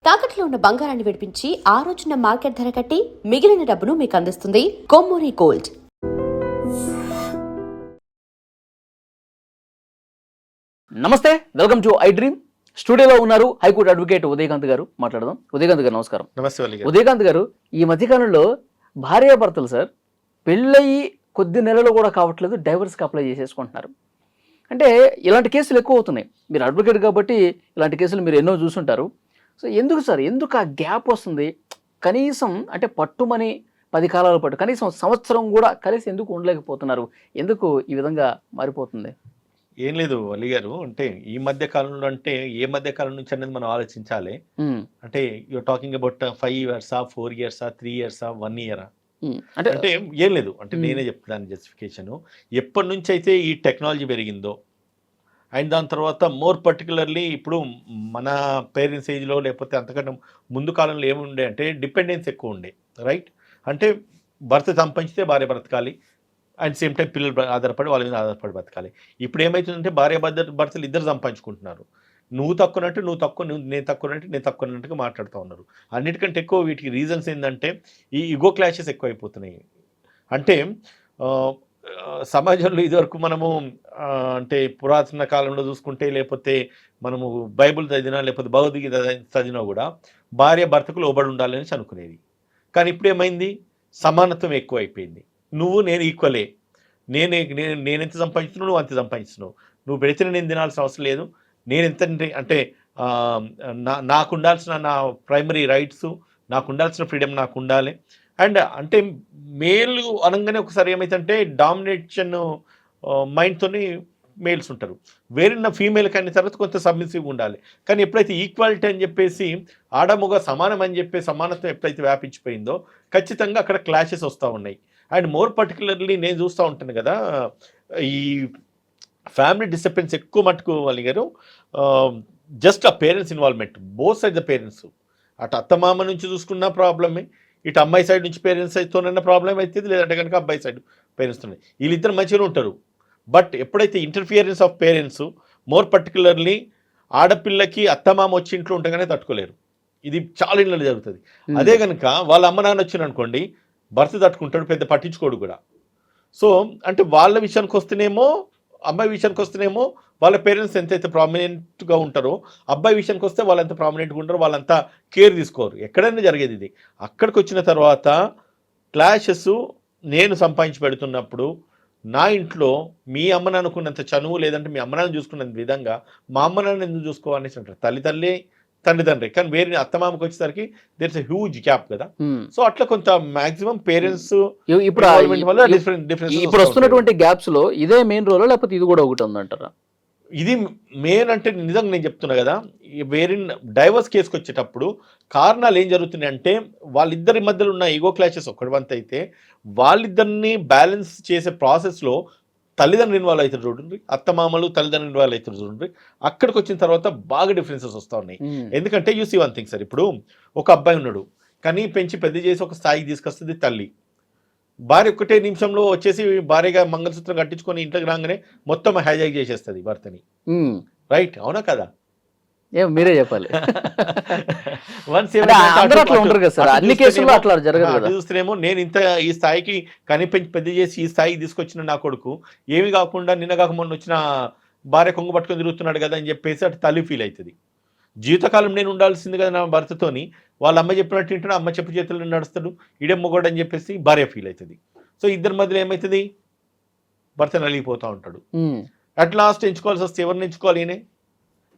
తాకట్లో ఉన్న బంగారాన్ని విడిపించి ఆ రోజున మార్కెట్ ధర కట్టి మిగిలిన డబ్బును మీకు అందిస్తుంది కొమ్మూరి గోల్డ్. నమస్తే, వెల్కమ్ టు ఐ డ్రీమ్. స్టూడియోలో ఉన్నారు హైకోర్టు అడ్వకేట్ ఉదయకాంత్ గారు. మాట్లాడదాం. ఉదయకాంత్ గారు నమస్కారం. నమస్తే ఉదయకాంత్ గారు, ఈ మధ్యకాలంలో భార్యాభర్తలు సార్ పెళ్ళయి కొద్ది నెలలు కూడా కావట్లేదు, డైవర్స్కి అప్లై చేసేసుకుంటున్నారు. అంటే ఇలాంటి కేసులు ఎక్కువ అవుతున్నాయి. మీరు అడ్వకేట్ కాబట్టి ఇలాంటి కేసులు మీరు ఎన్నో చూసుంటారు. సో ఎందుకు సార్, ఎందుకు ఆ గ్యాప్ వస్తుంది? కనీసం అంటే పట్టుమని 10 కాలాల పాటు కనీసం సంవత్సరం కూడా కలిసి ఎందుకు ఉండలేకపోతున్నారు? ఎందుకు ఈ విధంగా మారిపోతుంది? ఏం లేదు అలీ గారు, అంటే ఈ మధ్య కాలంలో అంటే ఏ మధ్య కాలం నుంచి అనేది మనం ఆలోచించాలి. అంటే you're talking about 5 years, 4 years, 3 years, 1 year? అంటే ఏం లేదు, అంటే నేనే చెప్తాను జస్టిఫికేషన్. ఎప్పటి నుంచి అయితే ఈ టెక్నాలజీ పెరిగిందో అండ్ దాని తర్వాత మోర్ పర్టికులర్లీ ఇప్పుడు మన పేరెంట్స్ ఏజ్లో లేకపోతే అంతకంటే ముందు కాలంలో ఏముండే అంటే డిపెండెన్స్ ఎక్కువ ఉండే, రైట్? అంటే భర్త సంపాదించితే భార్య బ్రతకాలి, అండ్ సేమ్ టైం పిల్లలు ఆధారపడి వాళ్ళ మీద ఆధారపడి బతకాలి. ఇప్పుడు ఏమవుతుందంటే భర్తలు ఇద్దరు సంపాదించుకుంటున్నారు. నువ్వు తక్కువనంటే నువ్వు తక్కువ, నేను తక్కువనంటే నేను తక్కువనంటుగా మాట్లాడుతూ ఉన్నారు. అన్నిటికంటే ఎక్కువ వీటికి రీజన్స్ ఏంటంటే ఈ ఇగో క్లాషెస్ ఎక్కువ అయిపోతున్నాయి. అంటే సమాజంలో ఇదివరకు మనము అంటే పురాతన కాలంలో చూసుకుంటే లేకపోతే మనము బైబుల్ చదివినా లేకపోతే భగవద్గీత చదివినా కూడా భార్య భర్తకు లోబడి ఉండాలని అనుకునేది. కానీ ఇప్పుడు ఏమైంది? సమానత్వం ఎక్కువ అయిపోయింది. నువ్వు నేను ఈక్వలే, నేనెంత సంపాదించున్నావు నువ్వు అంత సంపాదించున్నావు, నువ్వు పెడితే నేను తినాల్సిన అవసరం లేదు, నేను ఎంత అంటే నాకు ఉండాల్సిన నా ప్రైమరీ రైట్స్, నాకు ఉండాల్సిన ఫ్రీడమ్ నాకు ఉండాలి. అండ్ అంటే మేలు అనగానే ఒకసారి ఏమైతుందంటే డామినేషన్ మైండ్తోని మేల్స్ ఉంటారు, వేరే ఫీమేల్ కానీ తర్వాత కొంత సబ్మిసివ్ ఉండాలి. కానీ ఎప్పుడైతే ఈక్వాలిటీ అని చెప్పేసి ఆడమొగ సమానం అని చెప్పి సమానత్వం ఎప్పుడైతే వ్యాపించిపోయిందో ఖచ్చితంగా అక్కడ క్లాషెస్ వస్తూ ఉన్నాయి. అండ్ మోర్ పర్టికులర్లీ నేను చూస్తూ ఉంటాను కదా, ఈ ఫ్యామిలీ డిస్టర్బెన్స్ ఎక్కువ మటుకు వాళ్ళు గారు జస్ట్ ఆ parents involvement, both side the parents. అటు అత్తమామ నుంచి చూసుకున్న ప్రాబ్లమే, ఇటు అమ్మాయి సైడ్ నుంచి పేరెంట్స్ అయితేనన్న ప్రాబ్లం అవుతుంది, లేదంటే కనుక అబ్బాయి సైడ్ పేరెంట్స్తో. వీళ్ళిద్దరు మంచిగా ఉంటారు. బట్ ఎప్పుడైతే interference of parents, more particularly ఆడపిల్లకి అత్తమామ వచ్చి ఇంట్లో ఉండగానే తట్టుకోలేరు. ఇది చాలా ఇళ్ళలో జరుగుతుంది. అదే కనుక వాళ్ళ అమ్మ నాన్న వచ్చిన అనుకోండి, భర్త తట్టుకుంటాడు, పెద్ద పట్టించుకోడు కూడా. సో అంటే వాళ్ళ విషయానికి వస్తేనేమో, అమ్మాయి విషయానికి వస్తేనేమో వాళ్ళ పేరెంట్స్ ఎంతైతే ప్రామినెంట్గా ఉంటారో, అబ్బాయి విషయానికి వస్తే వాళ్ళంత ప్రామినెంట్గా ఉంటారో, వాళ్ళంతా కేర్ తీసుకోరు. ఎక్కడైనా జరిగేది ఇది. అక్కడికి వచ్చిన తర్వాత క్లాషెస్ నేను సంపాదించి పెడుతున్నప్పుడు నా ఇంట్లో మీ అమ్మ నాన్నకున్నంత చనువు, లేదంటే మీ అమ్మ నాన్న చూసుకున్నంత విధంగా మా అమ్మ నాన్న ఎందుకు చూసుకోవాలని అంటారు. తల్లి తండ్రి. కానీ వేరే అత్తమామకి వచ్చేసరికి there is a huge gap కదా. సో అట్లా కొంత మాక్సిమం పేరెంట్స్ ఇప్పుడు వస్తున్నటువంటి గ్యాప్స్ లో ఇదే మెయిన్ రోల్, లేకపోతే ఇది కూడా ఒకటి ఉందంటారా? ఇది మెయిన్ అంటే నిజంగా నేను చెప్తున్నా కదా, వేరే డైవర్స్ కేసుకు వచ్చేటప్పుడు కారణాలు ఏం జరుగుతున్నాయి అంటే వాళ్ళిద్దరి మధ్యలో ఉన్న ఈగో క్లాషెస్ ఒకటి వంత అయితే, వాళ్ళిద్దరిని బ్యాలెన్స్ చేసే ప్రాసెస్లో తల్లిదండ్రులు ఇన్వాల్వ్ అవుతారు చూడండి, అత్తమామలు తల్లిదండ్రులు ఇన్వాల్వ్ అవుతారు చూడండి. అక్కడికి వచ్చిన తర్వాత బాగా డిఫరెన్సెస్ వస్తూ ఉన్నాయి. ఎందుకంటే you see one thing sir, ఇప్పుడు ఒక అబ్బాయి ఉన్నాడు, కానీ పెంచి పెద్ద చేసి ఒక స్థాయికి తీసుకొస్తుంది తల్లి. భార్య ఒక్కటే నిమిషంలో వచ్చేసి భార్యగా మంగళసూత్రం కట్టించుకొని ఇంట్లోకి రాగానే మొత్తం హైజాక్ చేసేస్తుంది భర్తని, రైట్? అవునా కదా? మీరే చెప్పాలి. చూస్తేనేమో నేను ఇంత ఈ స్థాయికి కనిపించి పెద్ద చేసి ఈ స్థాయికి తీసుకొచ్చిన నా కొడుకు ఏమి కాకుండా నిన్న కాక మొన్న వచ్చిన భార్య కొంగు పట్టుకొని తిరుగుతున్నాడు కదా అని చెప్పేసి అటు తల్లి ఫీల్ అవుతుంది. జీవితకాలం నేను ఉండాల్సింది కదా నా భర్తతోని, వాళ్ళ అమ్మ చెప్పినట్టు వింటాడు, అమ్మ చెప్పు చేతుల్లో నడుస్తాడు, ఇడెం మొగోడు అని చెప్పేసి భార్య ఫీల్ అవుతుంది. సో ఇద్దరి మధ్యలో ఏమవుతుంది? భర్త నలిగిపోతూ ఉంటాడు. అట్ లాస్ట్ ఎంచుకోవాల్సి వస్తే ఎవరిని ఎంచుకోవాలి? ఈయనే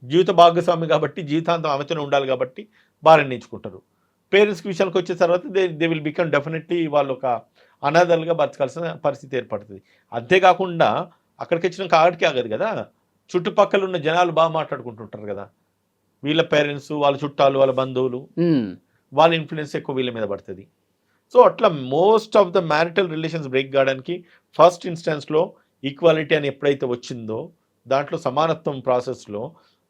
జీవిత భాగస్వామి కాబట్టి, జీవితాంతం ఆమెతోనే ఉండాలి కాబట్టి భార్యని ఎంచుకుంటారు. పేరెంట్స్కి విషయానికి వచ్చే తర్వాత దే విల్ బికమ్ డెఫినెట్లీ వాళ్ళు ఒక అనాథలుగా బతకాల్సిన పరిస్థితి ఏర్పడుతుంది. అంతేకాకుండా అక్కడికి వచ్చినాక ఆడికి ఆగదు కదా, చుట్టుపక్కల ఉన్న జనాలు బాగా మాట్లాడుకుంటుంటారు కదా, వీళ్ళ పేరెంట్స్, వాళ్ళ చుట్టాలు, వాళ్ళ బంధువులు, వాళ్ళ ఇన్ఫ్లుయెన్స్ ఎక్కువ వీళ్ళ మీద పడుతుంది. సో అట్లా most of the marital relations break కావడానికి ఫస్ట్ ఇన్స్టెన్స్లో ఈక్వాలిటీ అని ఎప్పుడైతే వచ్చిందో, దాంట్లో సమానత్వం ప్రాసెస్లో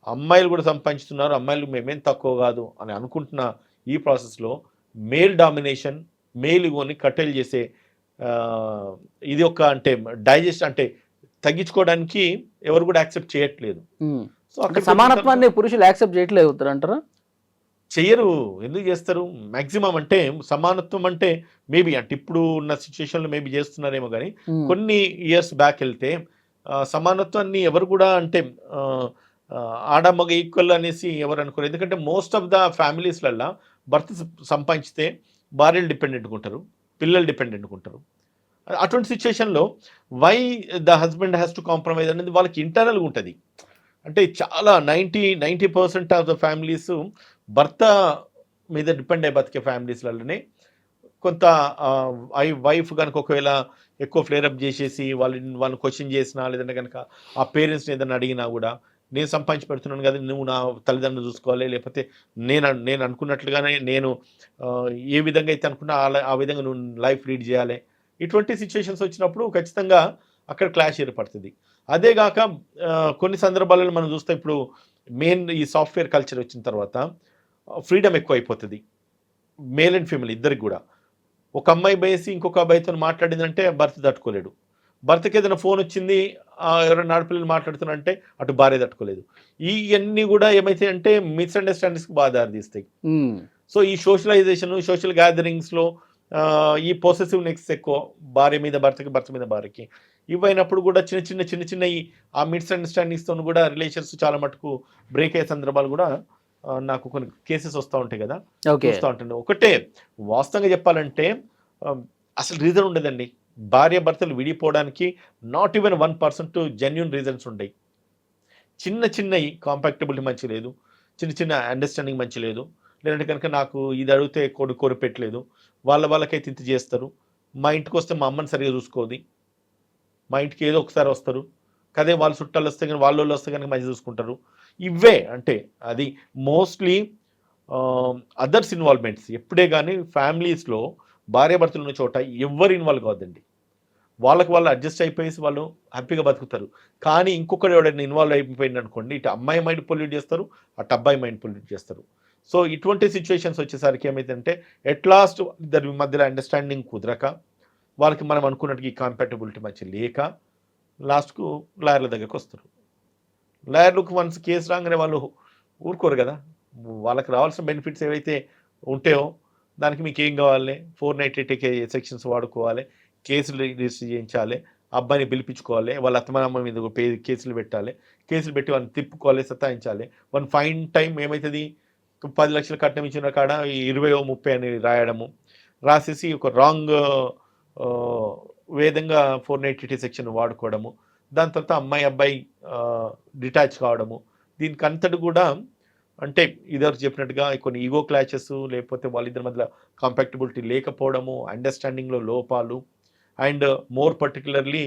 అమ్మాయిలు కూడా సంపాదించుతున్నారు, అమ్మాయిలు మేమేం తక్కువ కాదు అని అనుకుంటున్న ఈ ప్రాసెస్లో మేల్ డామినేషన్, మేల్ ఇగోని కట్టెలు చేసే ఇది ఒక అంటే డైజెస్ట్ అంటే తగ్గించుకోవడానికి ఎవరు కూడా యాక్సెప్ట్ చేయట్లేదు. సో అక్కడ సమానత్వాన్ని పురుషులు యాక్సెప్ట్ చేయట్లేదు అంటారా? చెయ్యరు. ఎందుకు చేస్తారు? మాక్సిమం అంటే సమానత్వం అంటే మేబీ అంటే ఇప్పుడు ఉన్న సిచ్యుయేషన్‌లో మేబీ చేస్తున్నారేమో గానీ, కొన్ని ఇయర్స్ బ్యాక్ ఎళ్తే సమానత్వాన్ని ఎవరు కూడా అంటే ఆహ్, ఆడ, మగ ఈక్వల్ అనేసి ఎవరు అనుకోరు. ఎందుకంటే మోస్ట్ ఆఫ్ ద ఫ్యామిలీస్‌లల్లా భర్త సంపాదించితే భార్యలు డిపెండెంట్‌గా ఉంటారు. పిల్లలు డిపెండెంట్‌గా ఉంటారు. అటువంటి సిచ్యుయేషన్‌లో why the husband has to compromise అనేది వాళ్ళకి ఇంటర్నల్‌గా ఉంటది. అంటే చాలా 90% ఆఫ్ ద ఫ్యామిలీస్ భర్త మీద డిపెండ్ అయ్యి బతికే ఫ్యామిలీస్‌లలోనే కొంత వైఫ్ గనుక ఒకవేళ ఎక్కువ ఫ్లేర్ అప్ చేసేసి వాళ్ళని క్వెషన్ చేసినా లేదంటే గనక ఆ పేరెంట్స్‌ని ఏదైనా అడిగినా గూడా, నేను సంపాదించి పెడుతున్నాను కదా! నువ్వు నా తల్లిదండ్రులు చూసుకోవాలి. లేకపోతే నేను అనుకున్నట్లుగానే నేను ఏ విధంగా అయితే అనుకున్నా ఆ విధంగా నువ్వు లైఫ్ లీడ్ చేయాలి. ఇటువంటి సిట్యుయేషన్స్ వచ్చినప్పుడు ఖచ్చితంగా అక్కడ క్లాష్ ఏర్పడుతది. అదే గాక కొన్ని సందర్భాలలో మనం చూస్తే ఇప్పుడు మెయిన్ ఈ సాఫ్ట్‌వేర్ కల్చర్ వచ్చిన తర్వాత ఫ్రీడమ్ ఎక్కువైపోతది. మేల్ అండ్ ఫీమేల్ ఇద్దరికి గూడా. ఒక అమ్మాయి బోయేసి ఇంకొక అబ్బాయితోని మాట్లాడిందంటే భర్త తట్టుకోలేడు. భర్తకి ఏదైనా ఫోన్ వచ్చింది ఎవరైనా ఆడపిల్లలు మాట్లాడుతున్నారంటే అటు భార్య తట్టుకోలేదు. ఇయన్నీ గూడా ఏమైతాయంటే మిస్‌అండర్‌స్టాండింగ్స్‌కి బాగా దారితీస్తాయి. సో ఈ సోషలైజేషన్, సోషల్ గ్యాదరింగ్స్‌లో ఈ పొసెసివ్‌నెస్ ఎక్కువ భార్య మీద భర్తకి, భర్త మీద భార్యకి. ఇవైనప్పుడు గూడా చిన్న చిన్నయి ఆ మిస్‌అండర్‌స్టాండింగ్స్‌తోని గూడా రిలేషన్స్ చాలా మటుకు బ్రేక్ అయ్యే సందర్భాలు గూడా నాకు కొన్ని కేసెస్ వస్తా ఉంటాయి గదా! ఓకే. చూస్తా ఉంటాను. ఒకటే వాస్తవంగా చెప్పాలంటే ఆహ్, అసలు రీజన్ ఉండదండి. భార్యాభర్తలు విడిపోవడానికి నాట్ ఈవెన్ 1% జెన్యూన్ రీజన్స్ ఉండయి. చిన్నయి కాంపాక్టబిలిటీ మంచిగా లేదు. చిన్న అండర్‌స్టాండింగ్ మంచిగా లేదు. లేదంటే కనుక నాకు ఇది అడిగితే కొనిపెట్టలేదు. వాళ్ళకైతే ఇంత చేస్తారు. మా ఇంటికొస్తే మా అమ్మని సరిగ్గా చూసుకోదు. మా ఇంటికి ఏదో ఒకసారి వస్తారు. అదే వాళ్ళ చుట్టాలొస్తే గాని వాళ్ళోళ్ళొస్తే గనుక మంచిగా చూసుకుంటారు. ఇవే అంటే అది మోస్ట్‌లీ అదర్స్ ఇన్వాల్వ్‌మెంట్స్ ఎప్పుడే గాని ఫ్యామిలీస్‌లో భార్యాభర్తలు ఉన్న చోట ఎవ్వరు ఇన్వాల్వ్ కావద్దండి. వాళ్ళకి వాళ్ళు అడ్జస్ట్ అయిపోయేసి వాళ్ళు హ్యాపీగా బతుకుతారు. కానీ ఇంకొకడు ఎవడైనా ఇన్వాల్వ్ అయిపోయిండనుకోండి, ఇటు అమ్మాయి మైండ్ పొల్యూట్ చేస్తారు, అటు అబ్బాయి మైండ్ పొల్యూట్ చేస్తారు. సో ఇటువంటి సిట్యుయేషన్స్ వచ్చేసరికి ఏమైందంటే ఎట్ లాస్ట్ ఇద్దరి మధ్యలో అండర్‌స్టాండింగ్ కుదరక, వాళ్ళకి మనం అనుకున్నట్టుగా ఈ కంపాటబిలిటీ మంచిగా లేక లాస్ట్‌కు లాయర్ల దగ్గరకొస్తారు. లాయర్‌లకు వన్స్ కేస్ రాంగానే వాళ్ళు ఊరుకోరు గదా! వాళ్ళకి రావాల్సిన బెనిఫిట్స్ ఏవైతే ఉంటాయో దానికి మీకేం కావాలి 498 సెక్షన్స్ వాడుకోవాలి. కేసులు రిజిస్టర్ చేయించాలి. అబ్బాయిని పిలిపించుకోవాలి. వాళ్ళ అత్తమామ మీద కేసులు పెట్టాలి. కేసులు పెట్టి వాళ్ళని తిప్పుకోవాలి, సతాయించాలి. వన్ ఫైన్ టైమ్ ఏమైతది 10 లక్షలు కట్నం ఇచ్చిన కాడ 20, 30 అని రాయడము. రాసేసి ఒక రాంగ్ విధంగా 498 సెక్షన్ వాడుకోవడము. దాని తర్వాత అమ్మాయి, అబ్బాయి డిటాచ్ కావడము. దీనికంతటి కూడా అంటే ఇదివరకు చెప్పినట్టుగా కొన్ని ఈగో క్లాషెస్ లేకపోతే వాళ్ళిద్దరి మధ్యలో కంపాక్టబిలిటీ లేకపోవడము, అండర్‌స్టాండింగ్‌లో లోపాలు and more particularly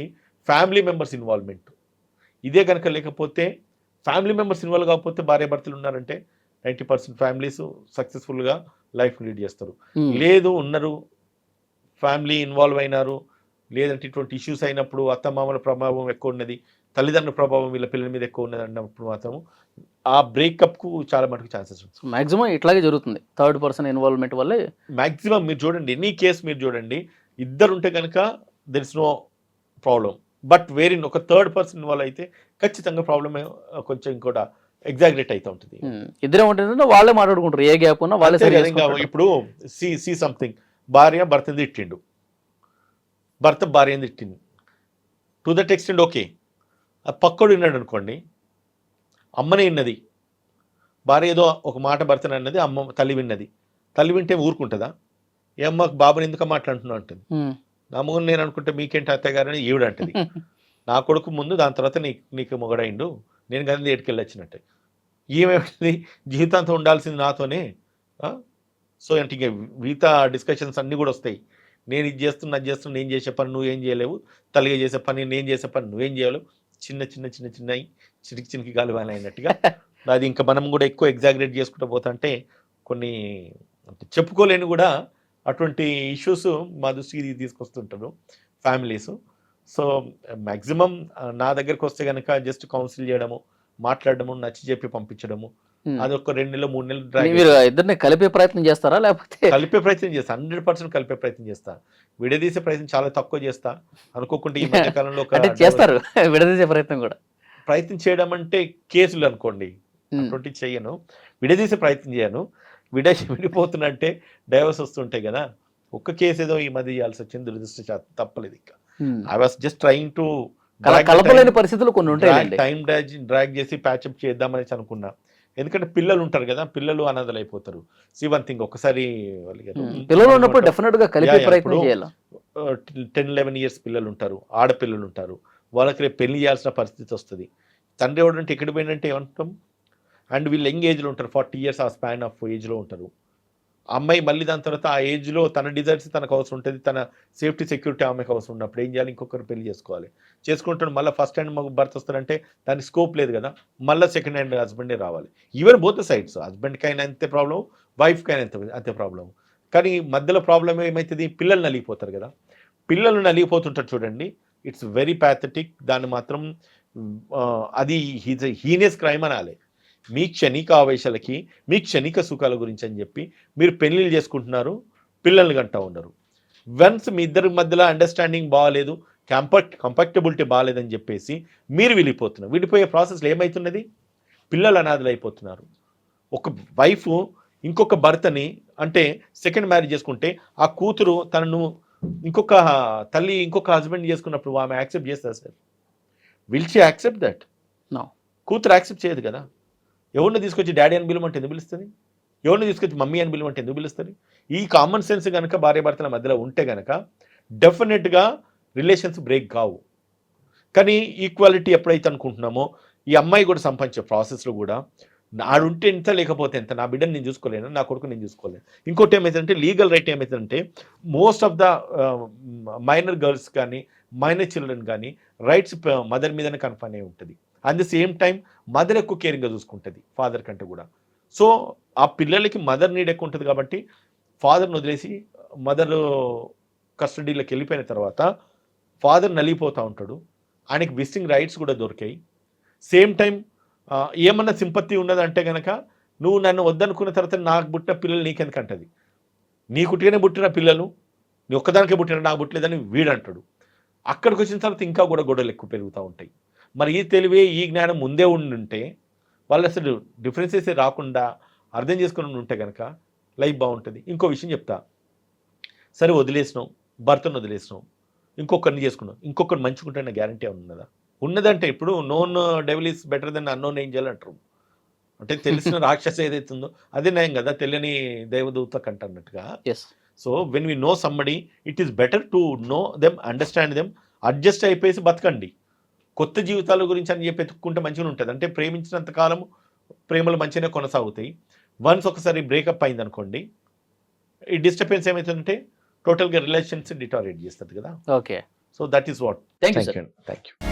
family members involvement. ఇదే గనక లేకపోతే ఫ్యామిలీ మెంబర్స్ ఇన్వాల్వ్ కాకపోతే భార్యాభర్తలు ఉన్నారంటే 90% ఫ్యామిలీస్ సక్సెస్‌ఫుల్‌గా లైఫ్ లీడ్ చేస్తారు. లేదు ఉన్నారు, ఫ్యామిలీ ఇన్వాల్వ్ అయినారు, లేదంటే ఇటువంటి ఇష్యూస్ అయినప్పుడు అత్తమామల ప్రభావం ఎక్కువ ఉన్నది, తల్లిదండ్రుల ప్రభావం వీళ్ళ పిల్లల మీద ఎక్కువ ఉన్నది అన్నప్పుడు మాత్రం ఆ బ్రేకప్‌కు చాలా మటుకు ఛాన్సెస్ ఉంటాయి. మాక్సిమం ఇట్లాగే జరుగుతుంది. థర్డ్ పర్సన్ ఇన్వాల్వ్‌మెంట్ వల్లే మాక్సిమం మీరు చూడండి ఎనీ కేస్ మీరు చూడండి ఇద్దరుంటే గనక there is no problem. But వేరిన్ ఒక థర్డ్ పర్సన్ ఇన్వాల్వ్ అయితే ఖచ్చితంగా ప్రాబ్లమ్ కొంచెం ఇంకోట ఎగ్జాగరేట్ అయితా ఉంటుంది. ఇద్దరే ఉంటుందంటే వాళ్ళే మాట్లాడుకుంటారు. ఏ గ్యాప్ ఉన్నా వాళ్ళే అంతే సరి కదా. ఇంకా చేసుకుంటారు. ఇప్పుడు సి సంథింగ్ భార్య భర్తని తిట్టిండు, భర్త భార్యని తిట్టింది. To that extent okay. ఆ పక్కోడు విన్నాడు అనుకోండి, అమ్మనే విన్నది, భార్య ఏదో ఒక మాట భర్తని అన్నది, అమ్మ తల్లి విన్నది. తల్లి వింటే ఊరుకుంటుందా? ఏ అమ్మ బాబుని ఎందుకు మాట్లాడుతున్నావు అంటుంది. నా మొగుడు నేను అనుకుంటే మీకేంటి అత్తయ్య గారు అని ఈవిడ అంటది. నా కొడుకు ముందు దాని తర్వాత నీకు మొగడైండు, నేను గది ఏటుకెళ్ళొచ్చినట్టే. ఏమేమిటి జీవితాంతం ఉండాల్సింది నాతోనే. సో అంటే ఇంక మిగతా డిస్కషన్స్ అన్నీ కూడా వస్తాయి. నేను ఇది చేస్తున్నా అది చేస్తున్నా, నేను చేసే పని నువ్వేం చేయలేవు, తల్లిగా చేసే పని నేను చేసే పని నువ్వేం చేయలేవు, చిన్నవి చినికి గాలివాన అయినట్టుగా అది ఇంకా మనం కూడా ఎక్కువ ఎగ్జాగరేట్ చేసుకుంటూ పోతుంటే కొన్ని అంటే చెప్పుకోలేని కూడా అటువంటి ఇష్యూస్ మా దృష్టికి తీసుకొస్తుంటారు ఫ్యామిలీస్. సో మ్యాక్సిమం నా దగ్గరకు వస్తే కనుక జస్ట్ కౌన్సిల్ చేయడము, మాట్లాడడము, నచ్చి చెప్పి పంపించడము, అది ఒక 2 నెలలు 3 నెలలు మీరు ఇద్దరిని కలిపే ప్రయత్నం చేస్తారా లేకపోతే కలిపే ప్రయత్నం చేస్తా. 100% కలిపే ప్రయత్నం చేస్తా. విడదీసే ప్రయత్నం చాలా తక్కువ చేస్తా. అనుకోకుండా ఈ మధ్య కాలంలో అంటే చేస్తారు విడదీసే ప్రయత్నం కూడా. ప్రయత్నం చేయడం అంటే కేసులు అనుకోండి, అటువంటి చెయ్యను. విడదీసే ప్రయత్నం చేయను. విడిపోతున్నంటే డైవర్స్ వస్తుంటాయి కదా. ఒక్క కేసు ఏదో ఈ మధ్య ఇవ్వాల్సి వచ్చింది, దురదృష్టం తప్పలేదు. ఇంకా I was just trying to కలపలేని పరిస్థితులు కొన్ని ఉంటాయి, టైం డ్రాగ్ చేసి ప్యాచప్ చేద్దామని అనుకున్నా. ఎందుకంటే పిల్లలు ఉంటారు కదా, పిల్లలు అనాథలు అయిపోతారు. సి వన్ థింగ్, ఒకసారి పిల్లలు ఉన్నప్పుడు డెఫినెట్ గా కలిపే ప్రయత్నం చేయాలి. 10-11 years పిల్లలు ఉంటారు, ఆడపిల్లలు ఉంటారు, వాళ్ళకి రేపు పెళ్లి చేయాల్సిన పరిస్థితి వస్తుంది. తండ్రి ఎవడంటే ఎక్కడ పోయిందంటే ఏమంటాం. అండ్ వీళ్ళు యంగ్ ఏజ్లో ఉంటారు, 40 years ఆ స్పాన్ ఆఫ్ ఏజ్లో ఉంటారు. అమ్మాయి మళ్ళీ దాని తర్వాత ఆ ఏజ్లో తన డిజైర్స్ తనకు అవసరం ఉంటుంది, తన సేఫ్టీ సెక్యూరిటీ ఆమెకు అవసరం ఉన్నప్పుడు ఏం చేయాలి, ఇంకొకరు పెళ్లి చేసుకోవాలి. చేసుకుంటాడు, మళ్ళీ ఫస్ట్ హ్యాండ్ మాకు భర్త వస్తారంటే దానికి స్కోప్ లేదు కదా, మళ్ళీ సెకండ్ హ్యాండ్ హస్బెండే రావాలి. ఈవెన్ బోత్ సైడ్స్, హస్బెండ్కి అయినా అంతే ప్రాబ్లం, వైఫ్కి అయినా అంతే ప్రాబ్లం. కానీ మధ్యలో ప్రాబ్లం ఏమవుతుంది, పిల్లలు నలిగిపోతారు కదా. పిల్లలు నలిగిపోతుంటారు చూడండి, ఇట్స్ వెరీ ప్యాథటిక్. దాన్ని మాత్రం అది హీనియస్ క్రైమ్ అనాలి. మీ క్షణిక ఆవేశాలకి, మీ క్షణిక సుఖాల గురించి అని చెప్పి మీరు పెళ్ళిళ్ళు చేసుకుంటున్నారు, పిల్లల్ని గంటా ఉండరు. వన్స్ మీ ఇద్దరి మధ్యలో అండర్స్టాండింగ్ బాగాలేదు, కంఫర్టబిలిటీ బాగాలేదని చెప్పేసి మీరు వెళ్ళిపోతున్నారు. విడిపోయే ప్రాసెస్లో ఏమవుతున్నది, పిల్లలు అనాథలు అయిపోతున్నారు. ఒక వైఫ్ ఇంకొక భర్తని అంటే సెకండ్ మ్యారేజ్ చేసుకుంటే ఆ కూతురు తనను ఇంకొక తల్లి ఇంకొక హస్బెండ్ చేసుకున్నప్పుడు ఆమె యాక్సెప్ట్ చేస్తారు sir? Will she accept that? కూతురు యాక్సెప్ట్ చేయదు కదా. ఎవరిని తీసుకొచ్చి డాడీ అని పిలవమంటే ఎందుకు పిలుస్తుంది, ఎవరిని తీసుకొచ్చి మమ్మీ అని పిలవమంటే ఎందుకు పిలుస్తుంది? ఈ కామన్ సెన్స్ కనుక భార్యాభర్తల మధ్యలో ఉంటే కనుక డెఫినెట్గా రిలేషన్స్ బ్రేక్ కావు. కానీ ఈక్వాలిటీ ఎప్పుడైతే అనుకుంటున్నామో, ఈ అమ్మాయి కూడా సంపాదించే ప్రాసెస్లో కూడా ఆడుంటే ఎంత లేకపోతే ఎంత, నా బిడ్డను నేను చూసుకోలేను, నా కొడుకు నేను చూసుకోలేను. ఇంకోటి ఏమవుతుందంటే లీగల్ రైట్ ఏమవుతుందంటే most of the minor girls కానీ మైనర్ చిల్డ్రన్ కానీ రైట్స్ మదర్ మీదనే కన్ఫర్మ్ అయి ఉంటుంది. At the same time mother ఎక్కువ కేరింగ్గా చూసుకుంటుంది ఫాదర్ కంటే కూడా. సో ఆ పిల్లలకి మదర్ నీడ్ ఎక్కువ ఉంటుంది కాబట్టి ఫాదర్ని వదిలేసి మదర్ కస్టడీలోకి వెళ్ళిపోయిన తర్వాత ఫాదర్ నలిగిపోతూ ఉంటాడు, ఆయనకి విజిటింగ్ రైట్స్ కూడా దొరికాయి. సేమ్ టైం ఏమన్నా సింపత్తి ఉన్నదంటే కనుక నువ్వు నన్ను వద్దనుకున్న తర్వాత నాకు పుట్టిన పిల్లలు నీకెందుకంటది, నీ కుట్టిగానే పుట్టిన పిల్లలు నీ ఒక్కదానికే పుట్టిన నాకు పుట్టలేదని వీడు అంటాడు. అక్కడికి వచ్చిన తర్వాత ఇంకా కూడా గొడవలు ఎక్కువ పెరుగుతూ ఉంటాయి. మరి ఈ తెలివే ఈ జ్ఞానం ముందే ఉండుంటే వాళ్ళు అసలు డిఫరెన్సెస్ రాకుండా అర్థం చేసుకుని ఉంటే కనుక లైఫ్ బాగుంటుంది. ఇంకో విషయం చెప్తా, సరే వదిలేసినావు, భర్తను వదిలేసినావు, ఇంకొకరిని చేసుకున్నావు, ఇంకొకరు మంచుకుంటే గ్యారంటీ ఉన్నదా? ఉన్నదంటే ఇప్పుడు known devil is better than unknown angel అంటారు. అంటే తెలిసిన రాక్షస ఏదైతుందో అదే నయం కదా, తెలియని దైవదూత కంట అన్నట్టుగా. So when we know somebody, it is better to know them, understand them, adjust అయిపోయేసి బతకండి. కొత్త జీవితాల గురించి అని చెప్పి ఎత్తుక్కుంటే మంచిగా ఉంటుంది. అంటే ప్రేమించినంత కాలం ప్రేమలు మంచిగానే కొనసాగుతాయి. వన్స్ ఒకసారి బ్రేకప్ అయింది అనుకోండి, ఈ డిస్టర్బెన్స్ ఏమవుతుందంటే టోటల్గా రిలేషన్స్ డిటారేట్ చేస్తుంది కదా. Okay, so that is what. Thank you.